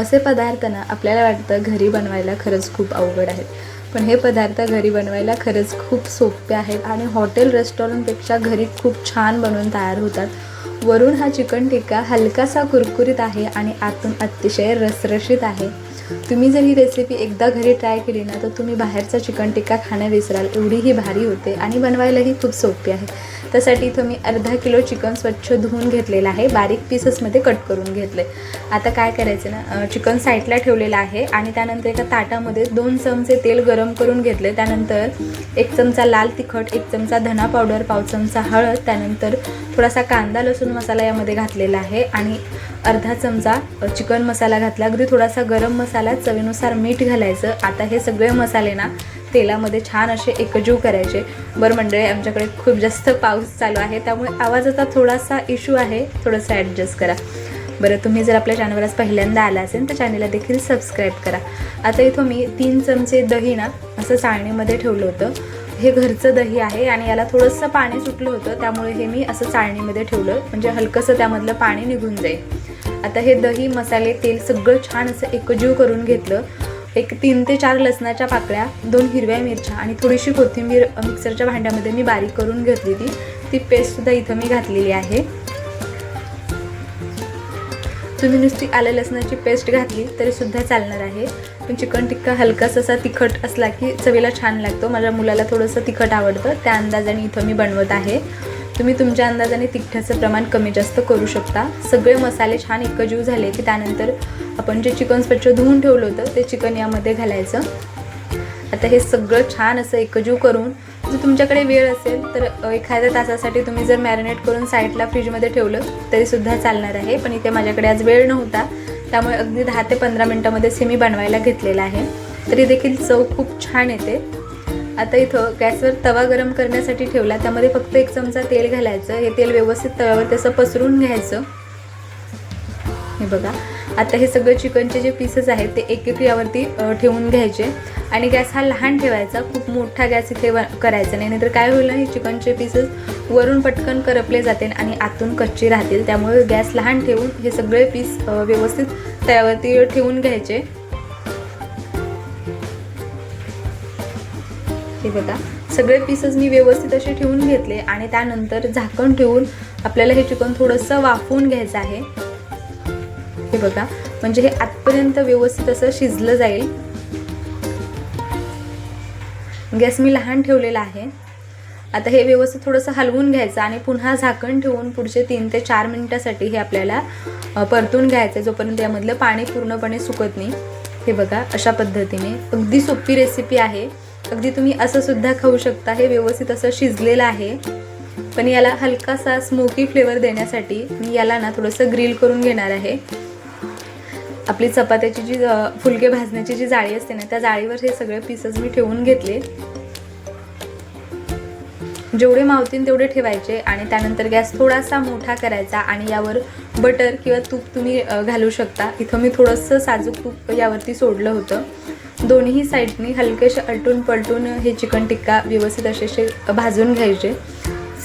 असे पदार्थ ना आपल्याला वाटतं घरी बनवायला खरंच खूप अवघड आहेत, पण हे पदार्थ घरी बनवायला खरंच खूप सोपे आहेत आणि हॉटेल रेस्टॉरंटपेक्षा घरी खूप छान बनवून तयार होतात। वरून हा चिकन टिक्का हलकासा कुरकुरीत आहे आणि आतून अतिशय रसरशीत आहे। तुम्ही जर ही रेसिपी एकदा घरी ट्राय केली ना तर तुम्ही बाहेरचा चिकन टिक्का खाणं विसराल, एवढी ही भारी होते आणि बनवायलाही खूप सोपी आहे। त्यासाठी इथं मी अर्धा किलो चिकन स्वच्छ धुवून घेतलेलं आहे, बारीक पीसेसमध्ये कट करून घेतले। आता काय करायचं ना, चिकन साईडला ठेवलेलं आहे आणि त्यानंतर एका ताटामध्ये 2 चमचे तेल गरम करून घेतले। त्यानंतर 1 चमचा लाल तिखट, 1 चमचा धना पावडर, पाव चमचा हळद, त्यानंतर थोडासा कांदा लसूण मसाला यामध्ये घातलेला आहे आणि अर्धा चमचा चिकन मसाला घातला। अगदी थोडासा गरम मसाला, चवीनुसार मीठ घालायचं। आता हे सगळे मसाले ना तेलामध्ये छान असे एकजीव करायचे। बरं मंडळी, आमच्याकडे खूप जास्त पाऊस चालू आहे त्यामुळे आवाजाचा थोडासा इश्यू आहे, थोडंसं ॲडजस्ट करा। बरं, तुम्ही जर आपल्या चॅनलवर आज पहिल्यांदा आला असेल तर चॅनलला देखील सबस्क्राईब करा। आता इथं मी 3 चमचे दही ना असं चाळणीमध्ये ठेवलं होतं। हे घरचं दही आहे आणि याला थोडंसं पाणी सुटलं होतं, त्यामुळे हे मी असं चाळणीमध्ये ठेवलं म्हणजे हलकंसं त्यामधलं पाणी निघून जाईल। आता हे दही, मसाले, तेल सगळं छान असं एकजीव करून घेतलं। एक 3 ते 4 लसणाच्या पाकळ्या, 2 हिरव्या मिरच्या आणि थोडीशी कोथिंबीर मिक्सरच्या भांड्यामध्ये मी बारीक करून घेतली। ती पेस्टसुद्धा इथं मी घातलेली आहे। तुम्ही नुसती आलं लसणाची पेस्ट घातली तरीसुद्धा चालणार आहे, पण चिकन टिक्का हलकासा असा तिखट असला की चवीला छान लागतो। माझ्या मुलाला थोडंसं तिखट आवडतं, त्या अंदाजाने इथं मी बनवत आहे। तुम्ही तुमच्या अंदाजाने तिखटाचं प्रमाण कमी जास्त करू शकता। सगळे मसाले छान एकजीव झाले की त्यानंतर आपण जे चिकन स्वच्छ धुवून ठेवलं होतं ते चिकन यामध्ये घालायचं। आता हे सगळं छान असं एकजीव करून, जर तुमच्याकडे वेळ असेल तर एखाद्या तासासाठी तुम्ही जर मॅरिनेट करून साईडला फ्रीजमध्ये ठेवलं तरीसुद्धा चालणार आहे, पण इथे माझ्याकडे आज वेळ नव्हता त्यामुळे अगदी 10 ते 15 मिनटामध्येच हे मी बनवायला घेतलेलं आहे, तरी देखील चव खूप छान येते। आता इथं गॅसवर तवा गरम करण्यासाठी ठेवला, त्यामध्ये फक्त 1 चमचा तेल घालायचं। हे तेल व्यवस्थित तव्यावर तसं पसरून घ्यायचं। हे बघा, आता हे सगळे चिकनचे जे पीसेस आहेत ते एक यावरती ठेवून घ्यायचे आणि गॅस हा लहान ठेवायचा, खूप मोठा गॅस इथे करायचा नाही, नाहीतर काय होईल, हे चिकनचे पीसेस वरून पटकन करपले जातील आणि आतून कच्चे राहतील। त्यामुळे गॅस लहान ठेवून हे सगळे पीस व्यवस्थित तव्यावरती ठेवून घ्यायचे। हे बघा, सगळे पीसेस मी व्यवस्थित असे ठेवून घेतले आणि त्यानंतर झाकण ठेवून आपल्याला हे चिकन थोडंसं वाफवून घ्यायचं आहे। हे बघा, म्हणजे हे आतपर्यंत व्यवस्थित असं शिजलं जाईल। गॅस मी लहान ठेवलेला आहे। आता हे व्यवस्थित थोडंसं हलवून घ्यायचं आणि पुन्हा झाकण ठेवून पुढचे 3 ते 4 मिनिटासाठी हे आपल्याला परतून घ्यायचं, जोपर्यंत यामधलं पाणी पूर्णपणे सुकत नाही। हे बघा, अशा पद्धतीने अगदी सोपी रेसिपी आहे। अगदी तुम्ही असं सुद्धा खाऊ शकता। हे व्यवस्थित असं शिजलेलं आहे, पण याला हलकासा स्मोकी फ्लेवर देण्यासाठी मी याला ना थोडंसं ग्रिल करून घेणार आहे। आपली चपात्याची जी फुलके भाजण्याची जी जाळी असते ना, त्या जाळीवर हे सगळे पीसेस मी ठेवून घेतले। जेवढे मावतील तेवढे ठेवायचे आणि त्यानंतर गॅस थोडासा मोठा करायचा आणि यावर बटर किंवा तूप तुम्ही घालू शकता। इथं मी थोडंसं साजूक तूप यावरती सोडलं होतं। दोन्ही साईडनी हलकेसे अलटून पलटून हे चिकन टिक्का व्यवस्थित असे भाजून घ्यायचे।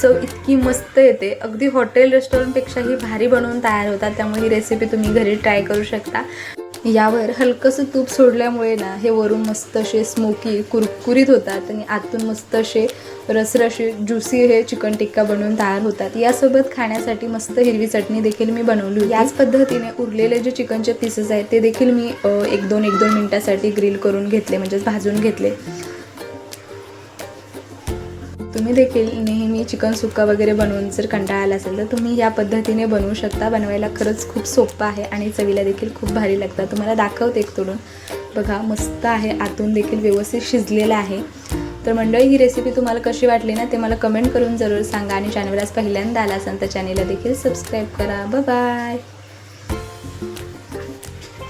चव इतकी मस्त येते, अगदी हॉटेल रेस्टॉरंटपेक्षाही भारी बनवून तयार होतात। त्यामुळे ही रेसिपी तुम्ही घरी ट्राय करू शकता। यावर हलकंसं तूप सोडल्यामुळे ना हे वरून मस्त असे स्मोकी कुरकुरीत होतात आणि आतून मस्त असे रसरशी ज्युसी हे चिकन टिक्का बनवून तयार होतात। यासोबत खाण्यासाठी मस्त हिरवी चटणी देखील मी बनवली होती। याच पद्धतीने उरलेले जे चिकनचे पीसेस आहेत ते देखील मी 1-2 मिनिटासाठी ग्रिल करून घेतले, म्हणजेच भाजून घेतले। तुम्ही देखील नेहमी चिकन सुक्का वगैरे बनवून जर कंटाळा आला असेल तर तुम्ही या पद्धतीने बनवू शकता। बनवायला खरंच खूप सोपं आहे आणि चवीला देखील खूप भारी लागतात। तुम्हाला दाखवते एक तोडून, बघा मस्त आहे, आतून देखील व्यवस्थित शिजलेलं आहे। तर मंडळी, ही रेसिपी तुम्हाला कशी वाटली ना ते मला कमेंट करून जरूर सांगा आणि चॅनलवर आज पहिल्यांदा आला असाल तर चॅनलला देखील सबस्क्राईब करा। Bye bye.